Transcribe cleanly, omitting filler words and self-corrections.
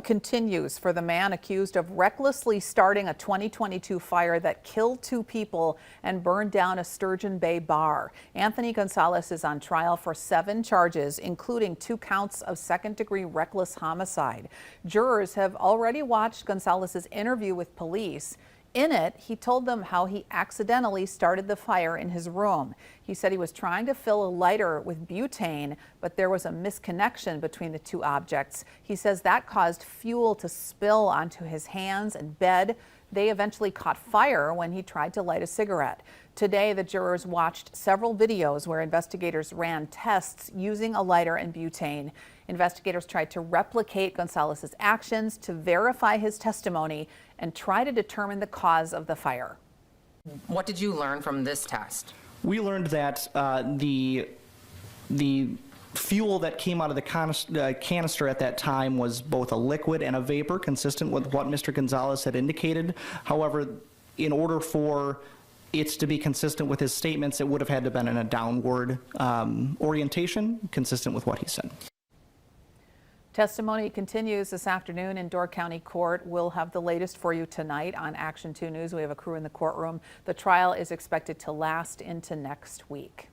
Continues for the man accused of recklessly starting a 2022 fire that killed 2 people and burned down a Sturgeon Bay bar. Anthony Gonzalez is on trial for 7 charges, including 2 counts of second-degree reckless homicide. Jurors have already watched Gonzalez's interview with police. In it, he told them how he accidentally started the fire in his room. He said he was trying to fill a lighter with butane, but there was a misconnection between the 2 objects. He says that caused fuel to spill onto his hands and bed. They eventually caught fire when he tried to light a cigarette. Today, the jurors watched several videos where investigators ran tests using a lighter and butane. Investigators tried to replicate Gonzalez's actions to verify his testimony and try to determine the cause of the fire. What did you learn from this test? We learned that the fuel that came out of the canister at that time was both a liquid and a vapor, consistent with what Mr. Gonzalez had indicated. However, in order for it to be consistent with his statements, it would have had to have been in a downward orientation, consistent with what he said. Testimony continues this afternoon in Door County Court. We'll have the latest for you tonight on Action 2 News. We have a crew in the courtroom. The trial is expected to last into next week.